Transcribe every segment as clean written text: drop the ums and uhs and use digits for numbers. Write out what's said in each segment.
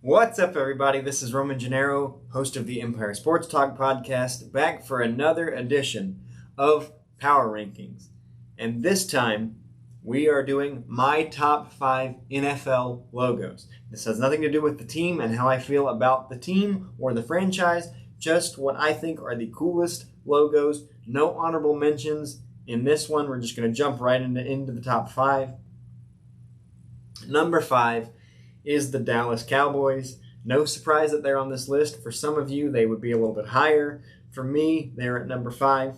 What's up, everybody? This is Roman Gennaro, host of the Empire Sports Talk podcast, back for another edition of Power Rankings. And this time, we are doing my top 5 NFL logos. This has nothing to do with the team and how I feel about the team or the franchise, just what I think are the coolest logos. No honorable mentions. In this one, we're just going to jump right into the top 5. Number 5 is the Dallas Cowboys. No surprise that they're on this list. For some of you, they would be a little bit higher. For me, they're at number 5.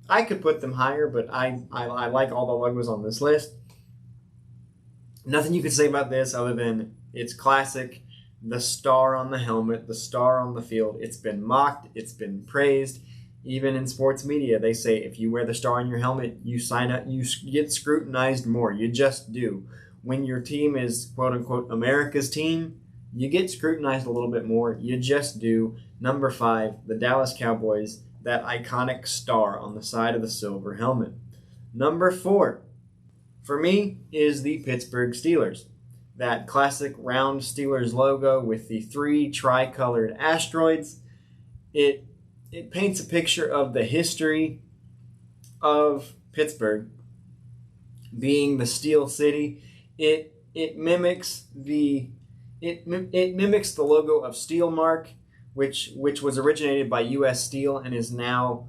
I could put them higher, but I like all the logos on this list. Nothing you can say about this other than it's classic. The star on the helmet, the star on the field. It's been mocked. It's been praised. Even in sports media, they say if you wear the star on your helmet, you sign up, you get scrutinized more. You just do. When your team is quote-unquote America's team, you get scrutinized a little bit more. You just do. Number 5, the Dallas Cowboys, that iconic star on the side of the silver helmet. Number 4, for me, is the Pittsburgh Steelers. That classic round Steelers logo with the 3 tricolored asteroids. It paints a picture of the history of Pittsburgh being the Steel City. It mimics the logo of Steel Mark, which was originated by U.S. Steel and is now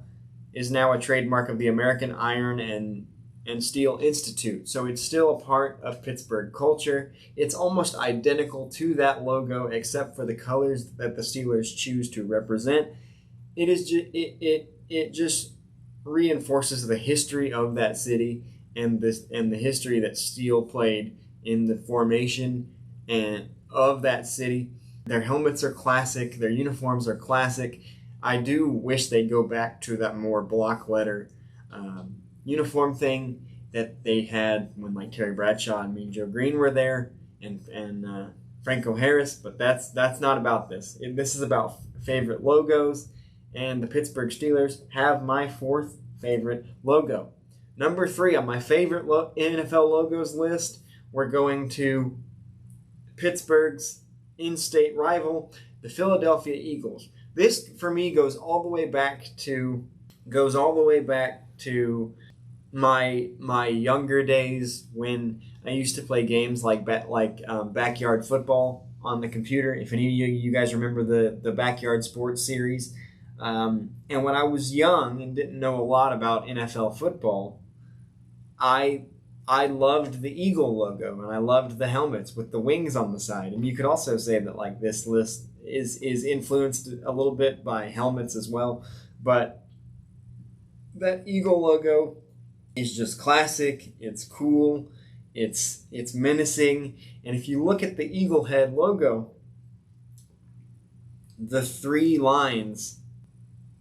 a trademark of the American Iron and Steel Institute. So it's still a part of Pittsburgh culture. It's almost identical to that logo, except for the colors that the Steelers choose to represent. It just reinforces the history of that city and the history that Steel played in the formation and of that city. Their helmets are classic. Their uniforms are classic. I do wish they'd go back to that more block letter uniform thing that they had when like Terry Bradshaw and Mean Joe Green were there and Franco Harris. But that's not about this. This is about favorite logos, and the Pittsburgh Steelers have my 4th favorite logo. Number 3 on my favorite NFL logos list, we're going to Pittsburgh's in-state rival, the Philadelphia Eagles. This, for me, goes all the way back to my younger days when I used to play games like backyard football on the computer. If any of you guys remember the Backyard Sports series, and when I was young and didn't know a lot about NFL football, I loved the Eagle logo, and I loved the helmets with the wings on the side. And you could also say that like this list is influenced a little bit by helmets as well. But that Eagle logo is just classic. It's cool. It's menacing. And if you look at the Eagle head logo, the 3 lines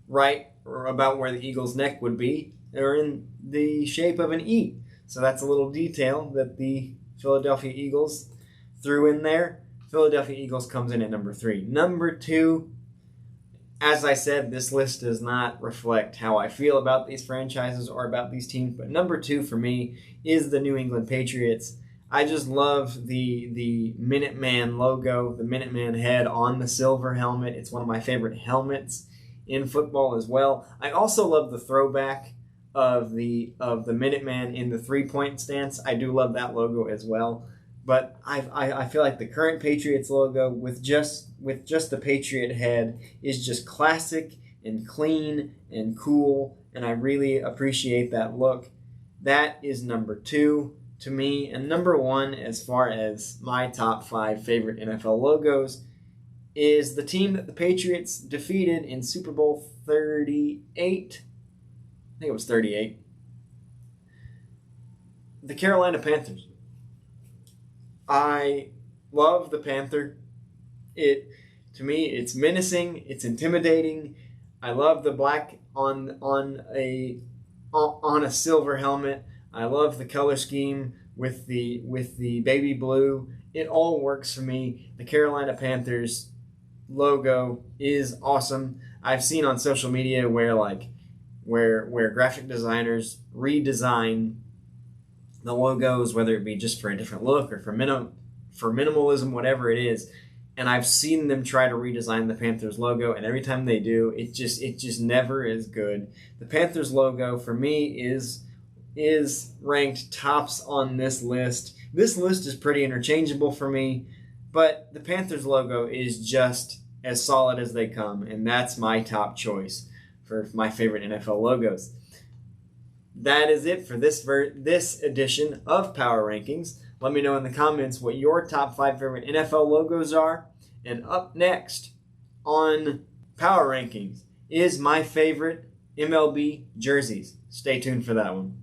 right about where the Eagle's neck would be are in the shape of an E. So that's a little detail that the Philadelphia Eagles threw in there. Philadelphia Eagles comes in at number 3. Number 2, as I said, this list does not reflect how I feel about these franchises or about these teams, but number 2 for me is the New England Patriots. I just love the Minuteman logo, the Minuteman head on the silver helmet. It's one of my favorite helmets in football as well. I also love the throwback of the Minuteman in the 3-point stance. I do love that logo as well. But I feel like the current Patriots logo with just the Patriot head is just classic and clean and cool, and I really appreciate that look. That is number 2 to me, and number 1 as far as my top 5 favorite NFL logos is the team that the Patriots defeated in Super Bowl 38. I think it was 38. The Carolina Panthers. I love the Panther. To me, it's menacing. It's intimidating. I love the black on a silver helmet. I love the color scheme with the baby blue. It all works for me. The Carolina Panthers logo is awesome. I've seen on social media where graphic designers redesign the logos, whether it be just for a different look or for minimalism, whatever it is. and I've seen them try to redesign the Panthers logo, and every time they do, it just never is good. The Panthers logo for me is ranked tops on this list. This list is pretty interchangeable for me, but the Panthers logo is just as solid as they come, and that's my top choice for my favorite NFL logos. That is it for this edition of Power Rankings. Let me know in the comments what your top 5 favorite NFL logos are. And up next on Power Rankings is my favorite MLB jerseys. Stay tuned for that one.